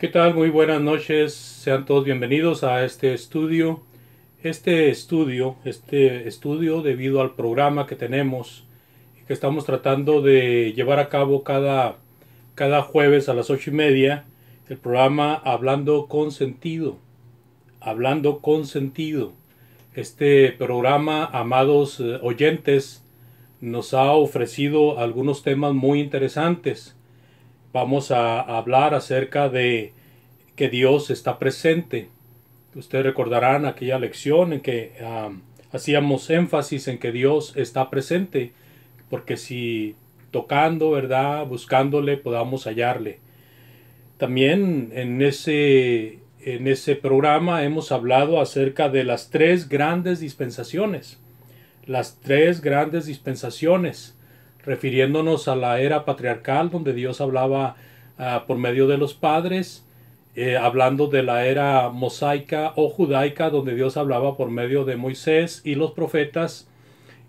¿Qué tal? Muy buenas noches. Sean todos bienvenidos a este estudio. Este estudio, debido al programa que tenemos y que estamos tratando de llevar a cabo cada jueves a las 8:30, el programa Hablando con Sentido. Hablando con Sentido. Este programa, amados oyentes, nos ha ofrecido algunos temas muy interesantes. Vamos a hablar acerca de que Dios está presente. Ustedes recordarán aquella lección en que hacíamos énfasis en que Dios está presente, porque si tocando, ¿verdad? Buscándole, podamos hallarle. También en ese programa hemos hablado acerca de las tres grandes dispensaciones. Las tres grandes dispensaciones, refiriéndonos a la era patriarcal, donde Dios hablaba por medio de los padres, hablando de la era mosaica o judaica, donde Dios hablaba por medio de Moisés y los profetas,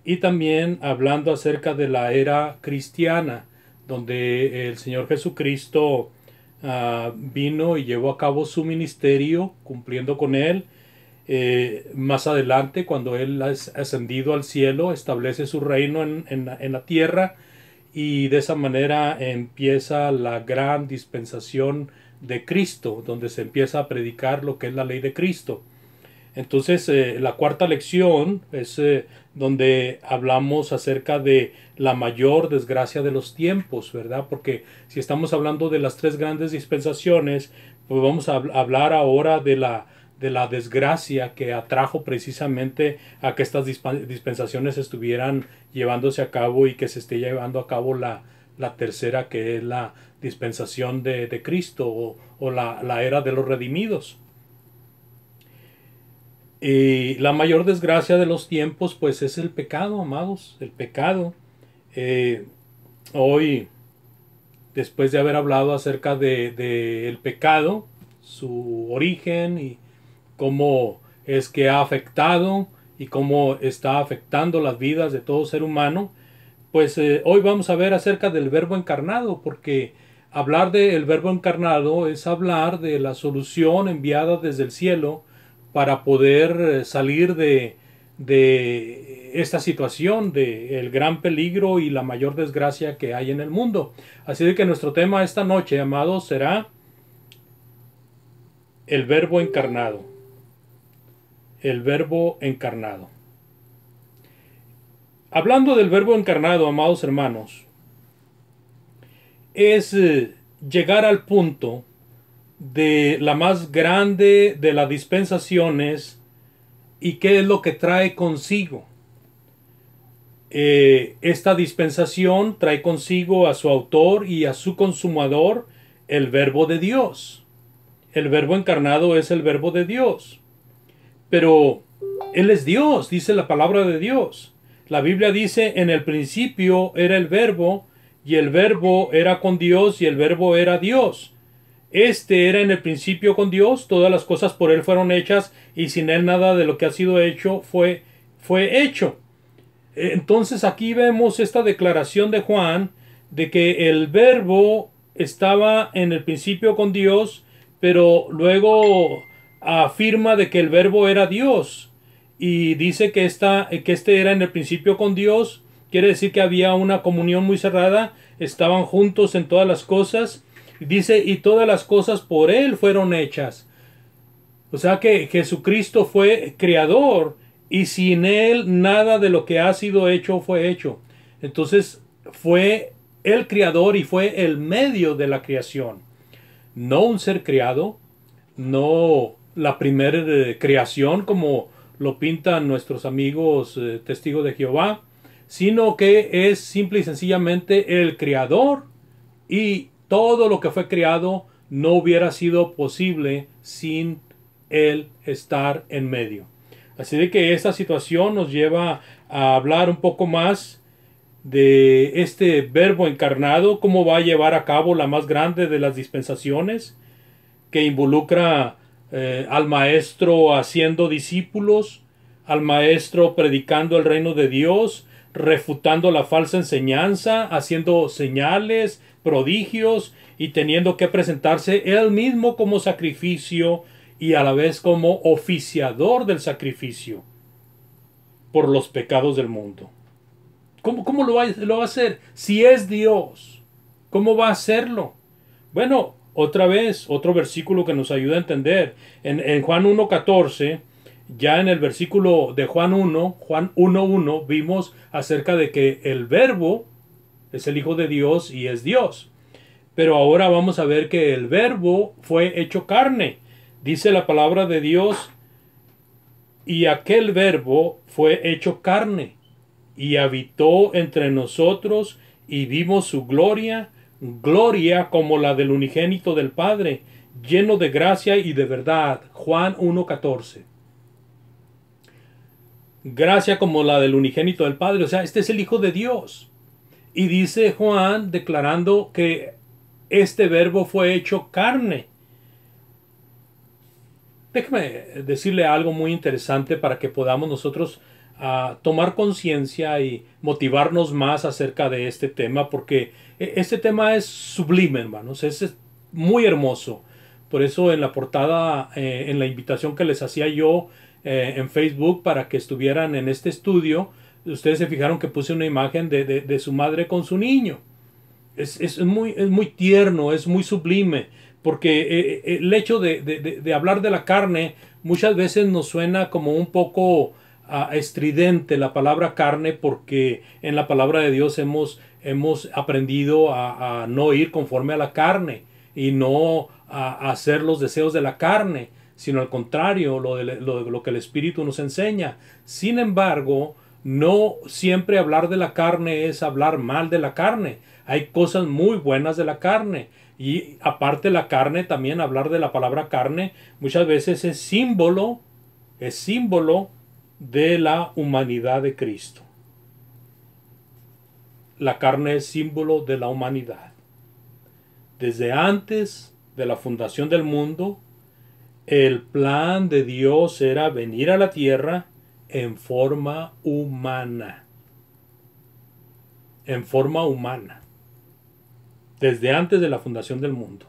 y también hablando acerca de la era cristiana, donde el Señor Jesucristo vino y llevó a cabo su ministerio, cumpliendo con él. Más adelante, cuando Él ha ascendido al cielo, establece su reino en la tierra, y de esa manera empieza la gran dispensación de Cristo, donde se empieza a predicar lo que es la ley de Cristo. Entonces, la cuarta lección es donde hablamos acerca de la mayor desgracia de los tiempos, ¿verdad? Porque si estamos hablando de las tres grandes dispensaciones, pues vamos a hablar ahora de la desgracia que atrajo precisamente a que estas dispensaciones estuvieran llevándose a cabo y que se esté llevando a cabo la tercera, que es la dispensación de Cristo, o la era de los redimidos. Y la mayor desgracia de los tiempos, pues, es el pecado, amados, el pecado. Eh, Hoy, después de haber hablado acerca de el pecado, su origen y cómo es que ha afectado y cómo está afectando las vidas de todo ser humano, pues hoy vamos a ver acerca del Verbo encarnado, porque hablar del Verbo encarnado es hablar de la solución enviada desde el cielo para poder salir de esta situación, de el gran peligro y la mayor desgracia que hay en el mundo. Así de que nuestro tema esta noche, amados, será el Verbo encarnado. El Verbo encarnado. Hablando del Verbo encarnado, amados hermanos, es llegar al punto de la más grande de las dispensaciones y qué es lo que trae consigo. Esta dispensación trae consigo a su autor y a su consumador, el Verbo de Dios. El Verbo encarnado es el Verbo de Dios. Pero Él es Dios, dice la palabra de Dios. La Biblia dice: en el principio era el Verbo, y el Verbo era con Dios, y el Verbo era Dios. Este era en el principio con Dios, todas las cosas por Él fueron hechas, y sin Él nada de lo que ha sido hecho fue hecho. Entonces aquí vemos esta declaración de Juan de que el Verbo estaba en el principio con Dios, pero luego afirma de que el Verbo era Dios, y dice que este era en el principio con Dios. Quiere decir que había una comunión muy cerrada, estaban juntos en todas las cosas. Dice: y todas las cosas por Él fueron hechas. O sea que Jesucristo fue creador, y sin Él nada de lo que ha sido hecho fue hecho. Entonces fue el creador y fue el medio de la creación. No un ser creado, no la primera creación como lo pintan nuestros amigos testigos de Jehová, sino que es simple y sencillamente el creador, y todo lo que fue creado no hubiera sido posible sin Él estar en medio. Así de que esta situación nos lleva a hablar un poco más de este Verbo encarnado, cómo va a llevar a cabo la más grande de las dispensaciones, que involucra al maestro haciendo discípulos, al maestro predicando el reino de Dios, refutando la falsa enseñanza, haciendo señales, prodigios y teniendo que presentarse él mismo como sacrificio y a la vez como oficiador del sacrificio por los pecados del mundo. ¿Cómo lo va a hacer? Si es Dios, ¿cómo va a hacerlo? Bueno, otra vez, otro versículo que nos ayuda a entender. En Juan 1:14, ya en el versículo de Juan 1:1, vimos acerca de que el Verbo es el Hijo de Dios y es Dios. Pero ahora vamos a ver que el Verbo fue hecho carne. Dice la palabra de Dios, y aquel Verbo fue hecho carne, y habitó entre nosotros, y vimos su gloria, gloria como la del unigénito del Padre, lleno de gracia y de verdad. Juan 1:14. Gracia como la del unigénito del Padre, o sea, este es el Hijo de Dios. Y dice Juan declarando que este Verbo fue hecho carne. Déjeme decirle algo muy interesante para que podamos nosotros tomar conciencia y motivarnos más acerca de este tema, porque este tema es sublime, hermanos, es muy hermoso. Por eso en la portada, en la invitación que les hacía yo en Facebook para que estuvieran en este estudio, ustedes se fijaron que puse una imagen de su madre con su niño. Es muy tierno, es muy sublime, porque el hecho de hablar de la carne muchas veces nos suena como un poco estridente la palabra carne, porque en la palabra de Dios hemos aprendido a no ir conforme a la carne y no a hacer los deseos de la carne, sino al contrario, lo que el Espíritu nos enseña. Sin embargo, no siempre hablar de la carne es hablar mal de la carne. Hay cosas muy buenas de la carne. Y aparte la carne, también hablar de la palabra carne muchas veces es símbolo de la humanidad de Cristo. La carne es símbolo de la humanidad. Desde antes de la fundación del mundo, el plan de Dios era venir a la tierra en forma humana. En forma humana. Desde antes de la fundación del mundo.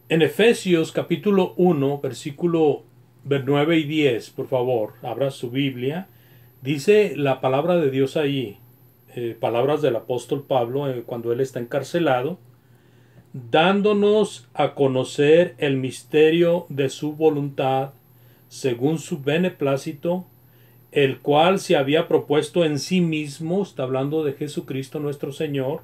En Efesios capítulo 1, versículo 9 y 10, por favor, abra su Biblia. Dice la palabra de Dios ahí, palabras del apóstol Pablo cuando él está encarcelado, dándonos a conocer el misterio de su voluntad, según su beneplácito, el cual se había propuesto en sí mismo, está hablando de Jesucristo nuestro Señor,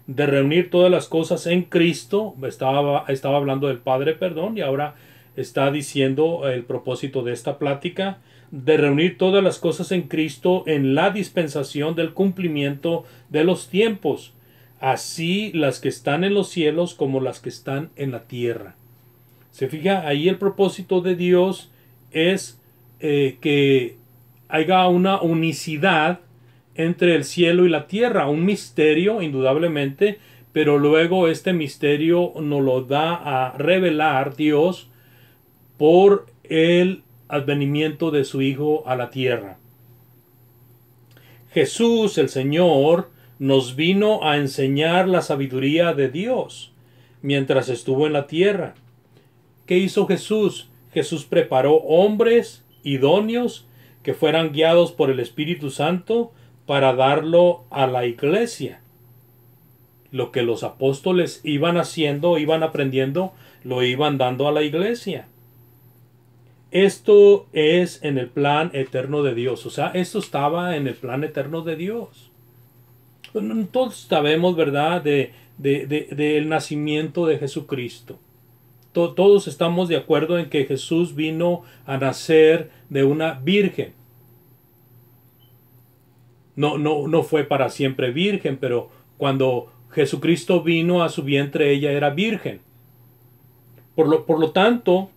de reunir todas las cosas en Cristo. Estaba hablando del Padre, perdón, y ahora está diciendo el propósito de esta plática, de reunir todas las cosas en Cristo en la dispensación del cumplimiento de los tiempos, así las que están en los cielos como las que están en la tierra. Se fija, ahí el propósito de Dios es que haya una unicidad entre el cielo y la tierra, un misterio indudablemente, pero luego este misterio nos lo da a revelar Dios por el advenimiento de su Hijo a la tierra. Jesús, el Señor, nos vino a enseñar la sabiduría de Dios mientras estuvo en la tierra. ¿Qué hizo Jesús? Jesús preparó hombres idóneos que fueran guiados por el Espíritu Santo para darlo a la iglesia. Lo que los apóstoles iban haciendo, iban aprendiendo, lo iban dando a la iglesia. Esto es en el plan eterno de Dios. O sea, esto estaba en el plan eterno de Dios. Todos sabemos, ¿verdad?, del nacimiento de Jesucristo. Todos estamos de acuerdo en que Jesús vino a nacer de una virgen. No fue para siempre virgen, pero cuando Jesucristo vino a su vientre, ella era virgen. Por lo tanto,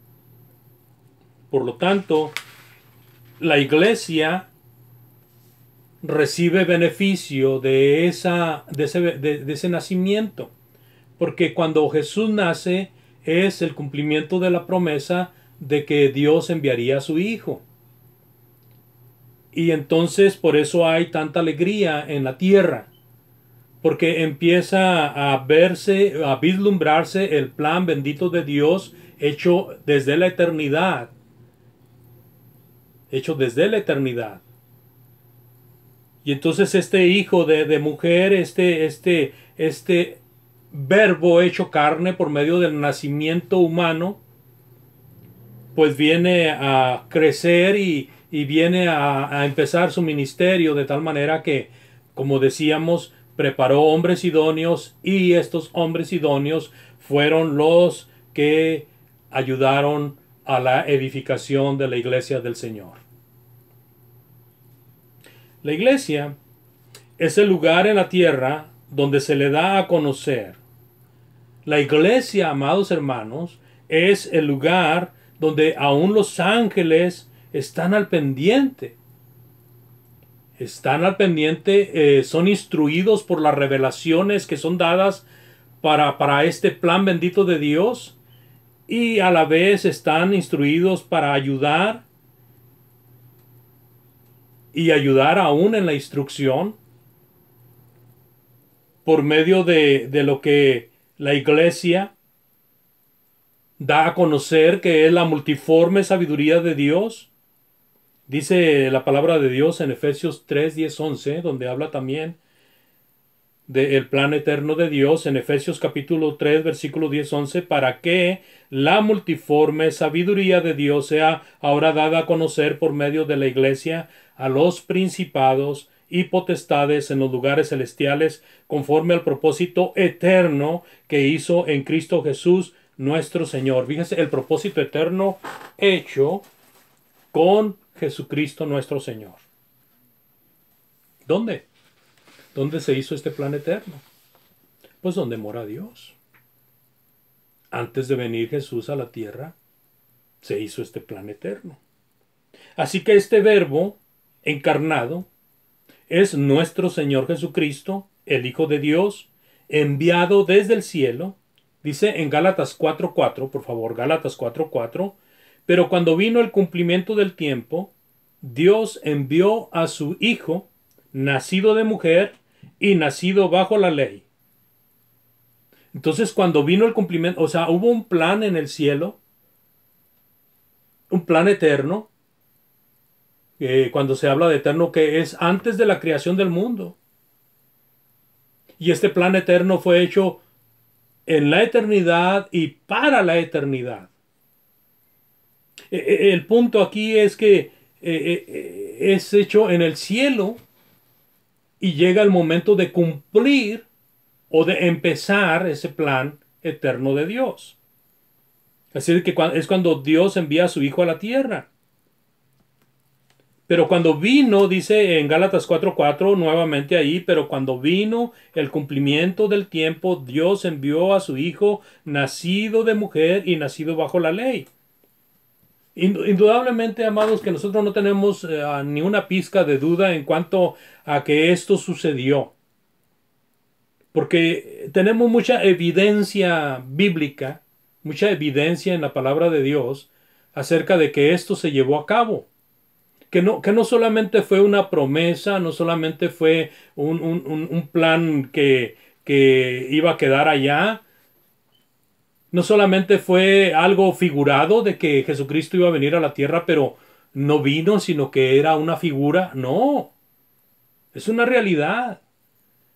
la iglesia recibe beneficio de ese nacimiento. Porque cuando Jesús nace, es el cumplimiento de la promesa de que Dios enviaría a su Hijo. Y entonces por eso hay tanta alegría en la tierra, porque empieza a verse, a vislumbrarse el plan bendito de Dios hecho desde la eternidad, hecho desde la eternidad. Y entonces este hijo de mujer, este verbo hecho carne por medio del nacimiento humano, pues viene a crecer y viene a empezar su ministerio de tal manera que, como decíamos, preparó hombres idóneos y estos hombres idóneos fueron los que ayudaron a la edificación de la iglesia del Señor. La iglesia es el lugar en la tierra donde se le da a conocer. La iglesia, amados hermanos, es el lugar donde aún los ángeles están al pendiente. Están al pendiente, son instruidos por las revelaciones que son dadas para este plan bendito de Dios, y a la vez están instruidos para ayudar y ayudar aún en la instrucción por medio de lo que la iglesia da a conocer, que es la multiforme sabiduría de Dios. Dice la palabra de Dios en Efesios 3, 10, 11, donde habla también del plan eterno de Dios, en Efesios capítulo 3, versículo 10, 11, para que la multiforme sabiduría de Dios sea ahora dada a conocer por medio de la iglesia a los principados y potestades en los lugares celestiales, conforme al propósito eterno que hizo en Cristo Jesús nuestro Señor. Fíjese, el propósito eterno hecho con Jesucristo nuestro Señor. ¿Dónde? ¿Dónde se hizo este plan eterno? Pues donde mora Dios. Antes de venir Jesús a la tierra, se hizo este plan eterno. Así que este verbo encarnado es nuestro Señor Jesucristo, el Hijo de Dios, enviado desde el cielo. Dice en Gálatas 4:4, por favor, Gálatas 4:4, pero cuando vino el cumplimiento del tiempo, Dios envió a su Hijo, nacido de mujer y nacido bajo la ley. Entonces, cuando vino el cumplimiento, o sea, hubo un plan en el cielo, un plan eterno, cuando se habla de eterno, que es antes de la creación del mundo. Y este plan eterno fue hecho en la eternidad y para la eternidad. El punto aquí es que es hecho en el cielo y llega el momento de cumplir o de empezar ese plan eterno de Dios. Así que es cuando Dios envía a su Hijo a la tierra. Pero cuando vino, dice en Gálatas 4:4 nuevamente ahí, pero cuando vino el cumplimiento del tiempo, Dios envió a su Hijo nacido de mujer y nacido bajo la ley. Indudablemente, amados, que nosotros no tenemos ni una pizca de duda en cuanto a que esto sucedió. Porque tenemos mucha evidencia bíblica, mucha evidencia en la palabra de Dios acerca de que esto se llevó a cabo. Que no solamente fue una promesa, no solamente fue un plan que iba a quedar allá, no solamente fue algo figurado de que Jesucristo iba a venir a la tierra, pero no vino, sino que era una figura. No, es una realidad.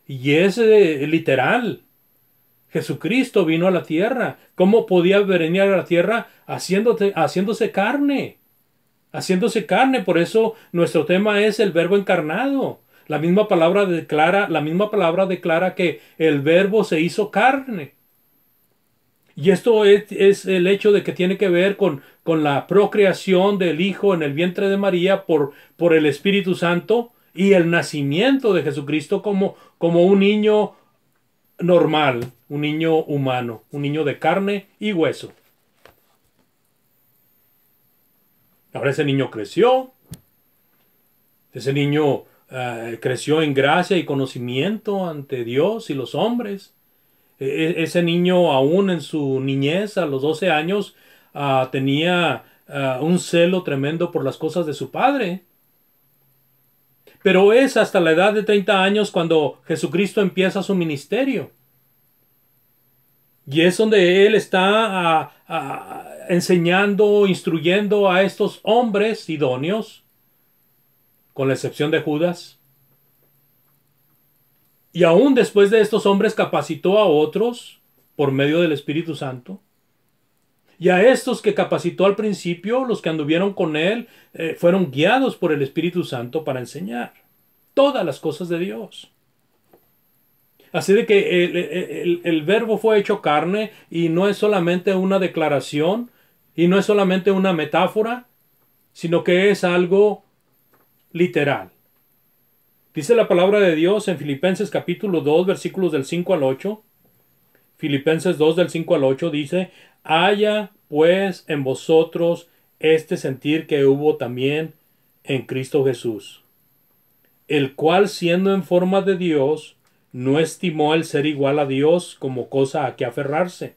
Y es literal. Jesucristo vino a la tierra. ¿Cómo podía venir a la tierra? Haciéndose carne. Haciéndose carne. Por eso nuestro tema es el verbo encarnado. La misma palabra declara que el verbo se hizo carne. Y esto es el hecho de que tiene que ver con la procreación del Hijo en el vientre de María por el Espíritu Santo y el nacimiento de Jesucristo como un niño normal, un niño humano, un niño de carne y hueso. Ahora ese niño creció, ese niño creció en gracia y conocimiento ante Dios y los hombres. Ese niño aún en su niñez, a los 12 años, tenía un celo tremendo por las cosas de su padre. Pero es hasta la edad de 30 años cuando Jesucristo empieza su ministerio. Y es donde él está enseñando, instruyendo a estos hombres idóneos, con la excepción de Judas. Y aún después de estos hombres capacitó a otros por medio del Espíritu Santo. Y a estos que capacitó al principio, los que anduvieron con él, fueron guiados por el Espíritu Santo para enseñar todas las cosas de Dios. Así de que el verbo fue hecho carne y no es solamente una declaración y no es solamente una metáfora, sino que es algo literal. Dice la palabra de Dios en Filipenses capítulo 2, versículos del 5 al 8. Filipenses 2 del 5 al 8 dice: haya pues en vosotros este sentir que hubo también en Cristo Jesús, el cual siendo en forma de Dios, no estimó el ser igual a Dios como cosa a que aferrarse,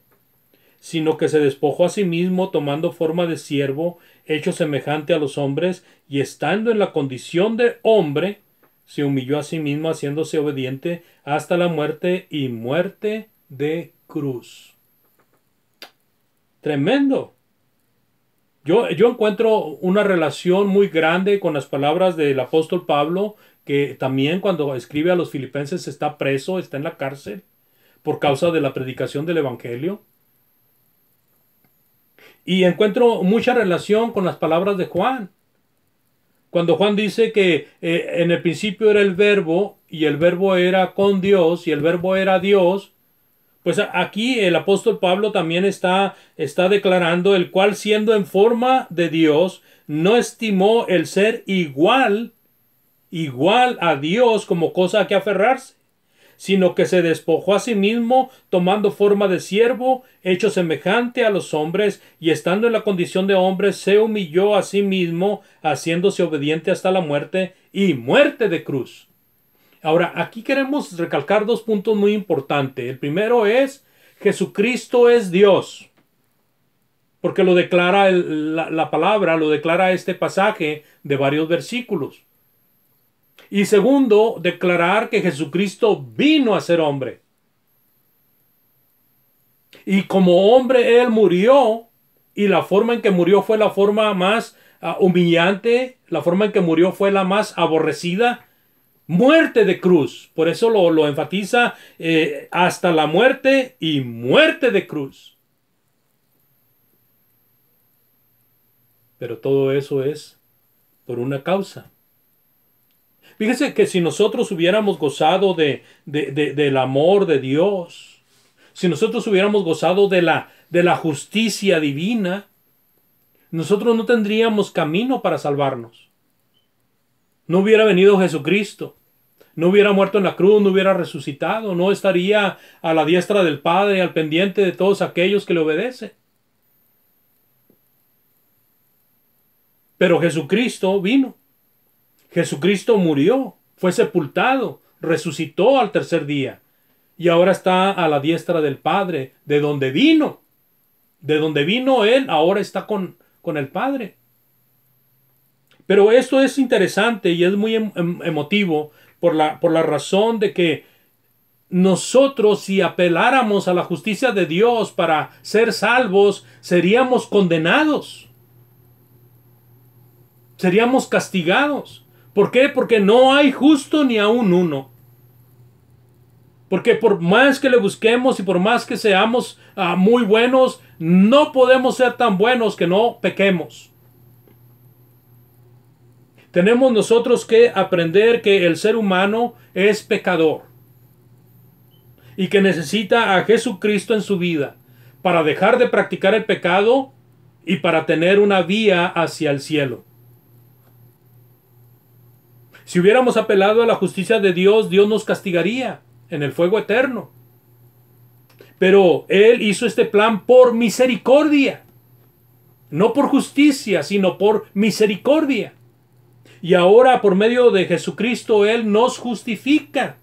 sino que se despojó a sí mismo, tomando forma de siervo, hecho semejante a los hombres, y estando en la condición de hombre, se humilló a sí mismo, haciéndose obediente hasta la muerte y muerte de cruz. Tremendo. Yo encuentro una relación muy grande con las palabras del apóstol Pablo, que también cuando escribe a los filipenses está preso, está en la cárcel por causa de la predicación del evangelio. Y encuentro mucha relación con las palabras de Juan. Cuando Juan dice que en el principio era el verbo y el verbo era con Dios y el verbo era Dios, pues aquí el apóstol Pablo también está declarando, el cual siendo en forma de Dios, no estimó el ser igual a Dios como cosa a que aferrarse, sino que se despojó a sí mismo, tomando forma de siervo, hecho semejante a los hombres, y estando en la condición de hombre, se humilló a sí mismo, haciéndose obediente hasta la muerte, y muerte de cruz. Ahora, aquí queremos recalcar dos puntos muy importantes. El primero es: Jesucristo es Dios, porque lo declara la palabra, lo declara este pasaje de varios versículos. Y segundo, declarar que Jesucristo vino a ser hombre. Y como hombre Él murió, y la forma en que murió fue la forma más humillante, la forma en que murió fue la más aborrecida, muerte de cruz. Por eso lo enfatiza, hasta la muerte y muerte de cruz. Pero todo eso es por una causa. Fíjese que si nosotros hubiéramos gozado del amor de Dios, si nosotros hubiéramos gozado de la justicia divina, nosotros no tendríamos camino para salvarnos. No hubiera venido Jesucristo, no hubiera muerto en la cruz, no hubiera resucitado, no estaría a la diestra del Padre, al pendiente de todos aquellos que le obedecen. Pero Jesucristo vino. Jesucristo murió, fue sepultado, resucitó al tercer día y ahora está a la diestra del Padre, de donde vino. De donde vino Él, ahora está con el Padre. Pero esto es interesante y es muy emotivo por la razón de que nosotros, si apeláramos a la justicia de Dios para ser salvos, seríamos condenados. Seríamos castigados. ¿Por qué? Porque no hay justo ni aun uno. Porque por más que le busquemos y por más que seamos muy buenos, no podemos ser tan buenos que no pequemos. Tenemos nosotros que aprender que el ser humano es pecador y que necesita a Jesucristo en su vida para dejar de practicar el pecado y para tener una vía hacia el cielo. Si hubiéramos apelado a la justicia de Dios, Dios nos castigaría en el fuego eterno. Pero Él hizo este plan por misericordia. No por justicia, sino por misericordia. Y ahora, por medio de Jesucristo, Él nos justifica.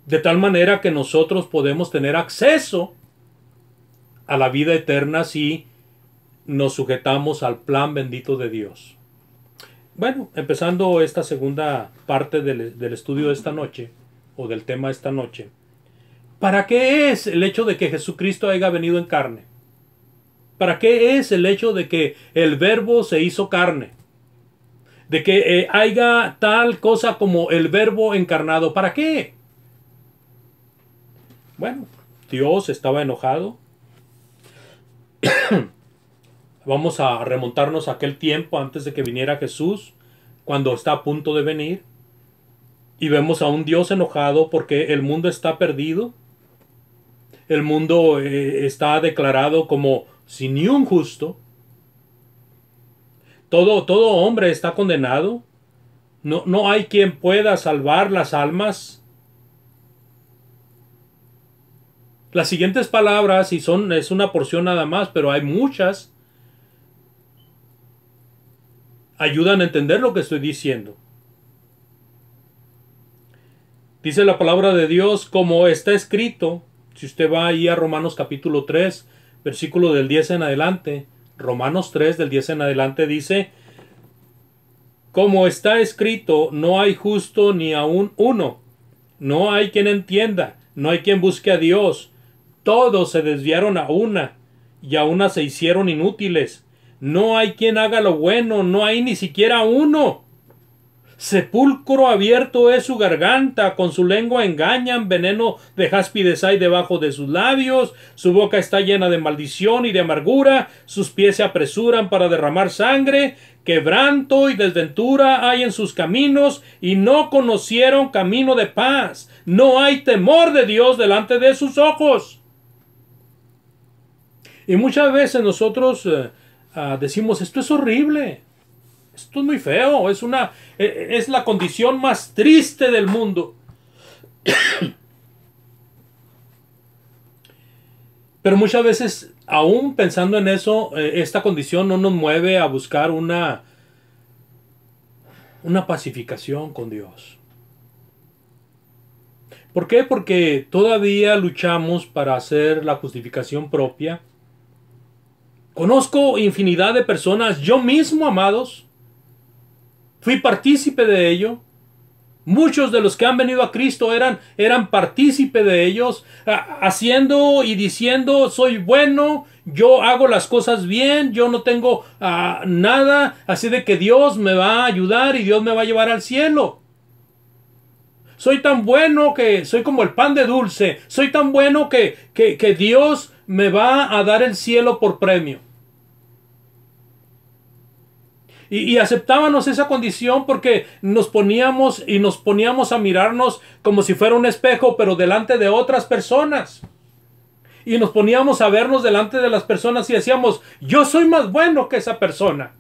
De tal manera que nosotros podemos tener acceso a la vida eterna si nos sujetamos al plan bendito de Dios. Bueno, empezando esta segunda parte del estudio de esta noche, o del tema de esta noche. ¿Para qué es el hecho de que Jesucristo haya venido en carne? ¿Para qué es el hecho de que el Verbo se hizo carne? De que haya tal cosa como el Verbo encarnado. ¿Para qué? Bueno, Dios estaba enojado. Vamos a remontarnos a aquel tiempo antes de que viniera Jesús, cuando está a punto de venir. Y vemos a un Dios enojado porque el mundo está perdido. El mundo está declarado como sin ni un justo. Todo hombre está condenado. No hay quien pueda salvar las almas. Las siguientes palabras, es una porción nada más, pero hay muchas, ayudan a entender lo que estoy diciendo. Dice la palabra de Dios, como está escrito. Si usted va ahí a Romanos capítulo 3, versículo del 10 en adelante, Romanos 3 del 10 en adelante dice, como está escrito, no hay justo ni aun uno, no hay quien entienda, no hay quien busque a Dios, todos se desviaron a una, y a una se hicieron inútiles, no hay quien haga lo bueno, no hay ni siquiera uno. Sepulcro abierto es su garganta, con su lengua engañan, veneno de jáspides hay debajo de sus labios, su boca está llena de maldición y de amargura, sus pies se apresuran para derramar sangre, quebranto y desventura hay en sus caminos, y no conocieron camino de paz, no hay temor de Dios delante de sus ojos. Y muchas veces nosotros decimos, esto es horrible. Esto es muy feo, es la condición más triste del mundo. Pero muchas veces, aún pensando en eso, esta condición no nos mueve a buscar una pacificación con Dios. ¿Por qué? Porque todavía luchamos para hacer la justificación propia. Conozco infinidad de personas, yo mismo, amados, fui partícipe de ello. Muchos de los que han venido a Cristo eran partícipe de ellos, haciendo y diciendo, soy bueno, yo hago las cosas bien, yo no tengo nada, así de que Dios me va a ayudar y Dios me va a llevar al cielo. Soy tan bueno que soy como el pan de dulce, soy tan bueno que Dios me va a dar el cielo por premio. Y aceptábamos esa condición porque nos poníamos a mirarnos como si fuera un espejo, pero delante de otras personas. Y nos poníamos a vernos delante de las personas y decíamos, yo soy más bueno que esa persona.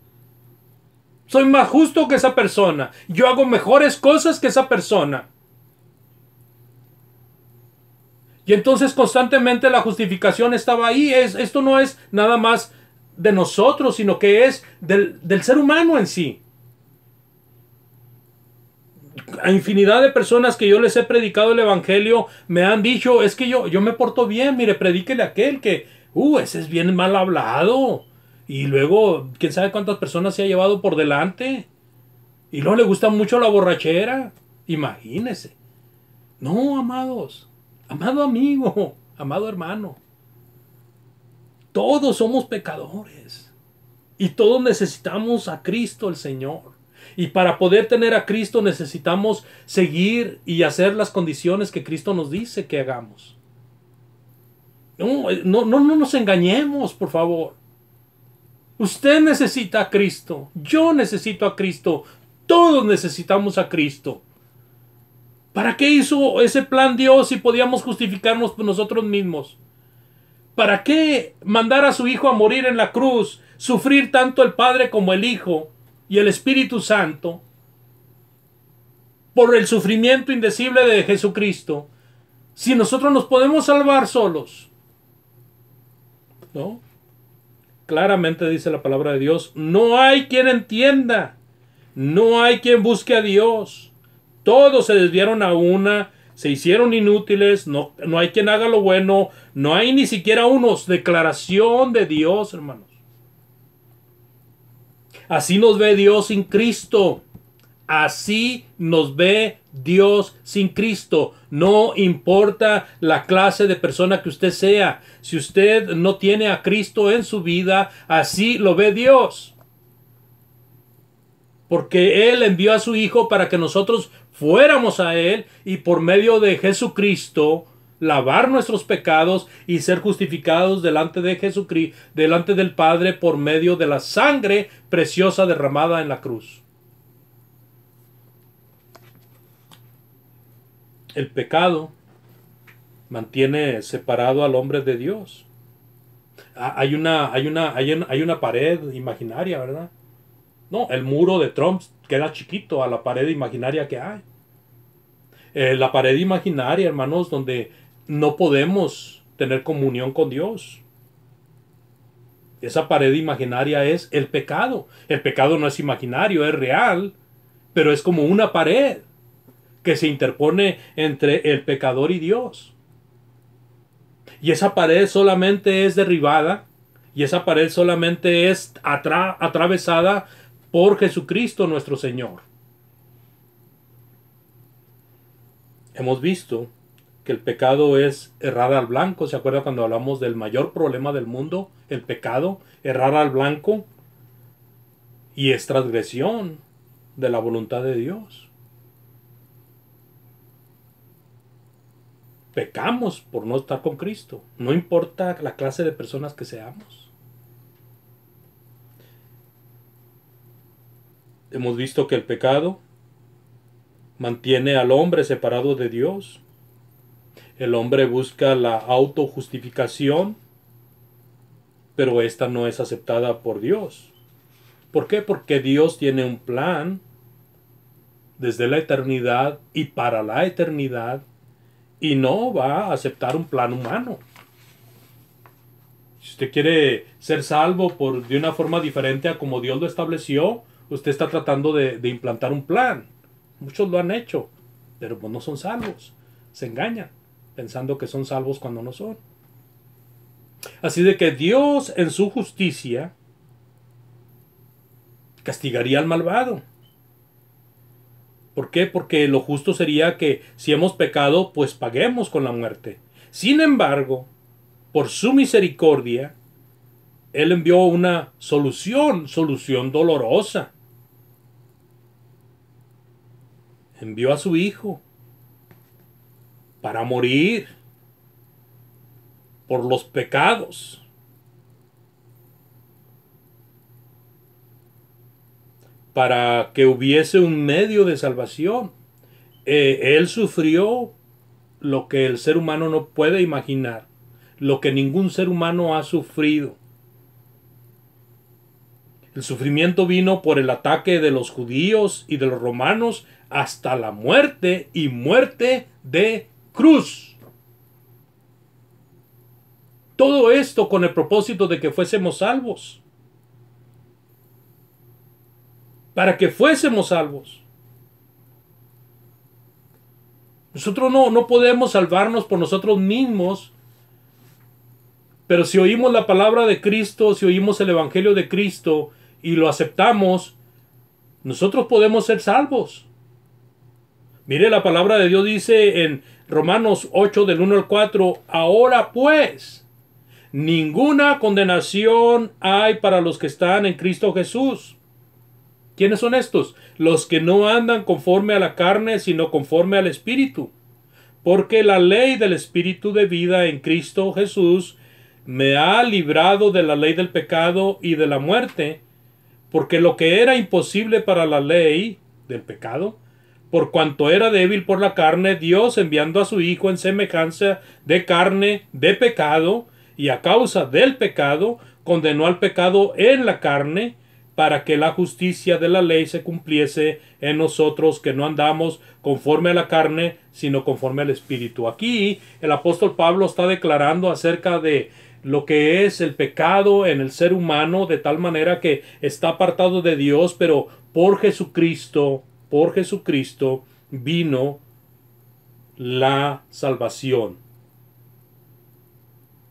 Soy más justo que esa persona. Yo hago mejores cosas que esa persona. Y entonces constantemente la justificación estaba ahí. Esto no es nada más de nosotros, sino que es del ser humano en sí. A infinidad de personas que yo les he predicado el evangelio me han dicho, es que yo me porto bien, mire, predíquele a aquel que, ese es bien mal hablado. Y luego, quién sabe cuántas personas se ha llevado por delante. Y luego le gusta mucho la borrachera. Imagínese. No, amados, amado amigo, amado hermano. Todos somos pecadores y todos necesitamos a Cristo el Señor. Y para poder tener a Cristo necesitamos seguir y hacer las condiciones que Cristo nos dice que hagamos. No nos engañemos, por favor. Usted necesita a Cristo, yo necesito a Cristo, todos necesitamos a Cristo. ¿Para qué hizo ese plan Dios si podíamos justificarnos por nosotros mismos? ¿Para qué mandar a su Hijo a morir en la cruz, sufrir tanto el Padre como el Hijo y el Espíritu Santo por el sufrimiento indecible de Jesucristo, si nosotros nos podemos salvar solos? ¿No? Claramente dice la palabra de Dios, no hay quien entienda, no hay quien busque a Dios. Todos se desviaron a una, se hicieron inútiles, no hay quien haga lo bueno, no hay ni siquiera unos. Declaración de Dios, hermanos. Así nos ve Dios sin Cristo. Así nos ve Dios sin Cristo. No importa la clase de persona que usted sea. Si usted no tiene a Cristo en su vida, así lo ve Dios. Porque Él envió a su Hijo para que nosotros fuéramos a Él y por medio de Jesucristo lavar nuestros pecados y ser justificados delante de Jesucristo, delante del Padre por medio de la sangre preciosa derramada en la cruz. El pecado mantiene separado al hombre de Dios. Hay una pared imaginaria, ¿verdad? No, el muro de Trump queda chiquito a la pared imaginaria que hay. La pared imaginaria, hermanos, donde no podemos tener comunión con Dios. Esa pared imaginaria es el pecado. El pecado no es imaginario, es real, pero es como una pared que se interpone entre el pecador y Dios. Y esa pared solamente es derribada, y esa pared solamente es atravesada por Jesucristo nuestro Señor. Hemos visto que el pecado es errar al blanco. ¿Se acuerda cuando hablamos del mayor problema del mundo? El pecado, errar al blanco, y es transgresión de la voluntad de Dios. Pecamos por no estar con Cristo. No importa la clase de personas que seamos. Hemos visto que el pecado mantiene al hombre separado de Dios. El hombre busca la autojustificación, pero esta no es aceptada por Dios. ¿Por qué? Porque Dios tiene un plan desde la eternidad y para la eternidad, y no va a aceptar un plan humano. Si usted quiere ser salvo de una forma diferente a como Dios lo estableció, usted está tratando de implantar un plan. Muchos lo han hecho, pero pues no son salvos. Se engañan, pensando que son salvos cuando no son. Así de que Dios, en su justicia, castigaría al malvado. ¿Por qué? Porque lo justo sería que si hemos pecado, pues paguemos con la muerte. Sin embargo, por su misericordia, Él envió una solución dolorosa. Envió a su Hijo para morir por los pecados. Para que hubiese un medio de salvación. Él sufrió lo que el ser humano no puede imaginar, lo que ningún ser humano ha sufrido. El sufrimiento vino por el ataque de los judíos y de los romanos hasta la muerte, y muerte de cruz. Todo esto con el propósito de que fuésemos salvos. Para que fuésemos salvos. Nosotros no podemos salvarnos por nosotros mismos, pero si oímos la palabra de Cristo, si oímos el Evangelio de Cristo y lo aceptamos, nosotros podemos ser salvos. Mire, la palabra de Dios dice en Romanos 8 del 1 al 4, ahora pues, ninguna condenación hay para los que están en Cristo Jesús. ¿Quiénes son estos? Los que no andan conforme a la carne, sino conforme al Espíritu. Porque la ley del Espíritu de vida en Cristo Jesús me ha librado de la ley del pecado y de la muerte, porque lo que era imposible para la ley del pecado, por cuanto era débil por la carne, Dios, enviando a su Hijo en semejanza de carne de pecado, y a causa del pecado, condenó al pecado en la carne, para que la justicia de la ley se cumpliese en nosotros, que no andamos conforme a la carne, sino conforme al Espíritu. Aquí el apóstol Pablo está declarando acerca de lo que es el pecado en el ser humano, de tal manera que está apartado de Dios, pero por Jesucristo vino la salvación.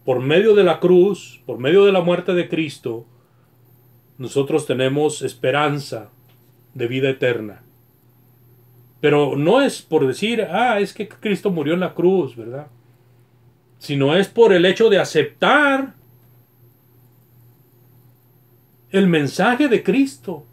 Por medio de la cruz, por medio de la muerte de Cristo, nosotros tenemos esperanza de vida eterna. Pero no es por decir, es que Cristo murió en la cruz, ¿verdad? Sino es por el hecho de aceptar el mensaje de Cristo.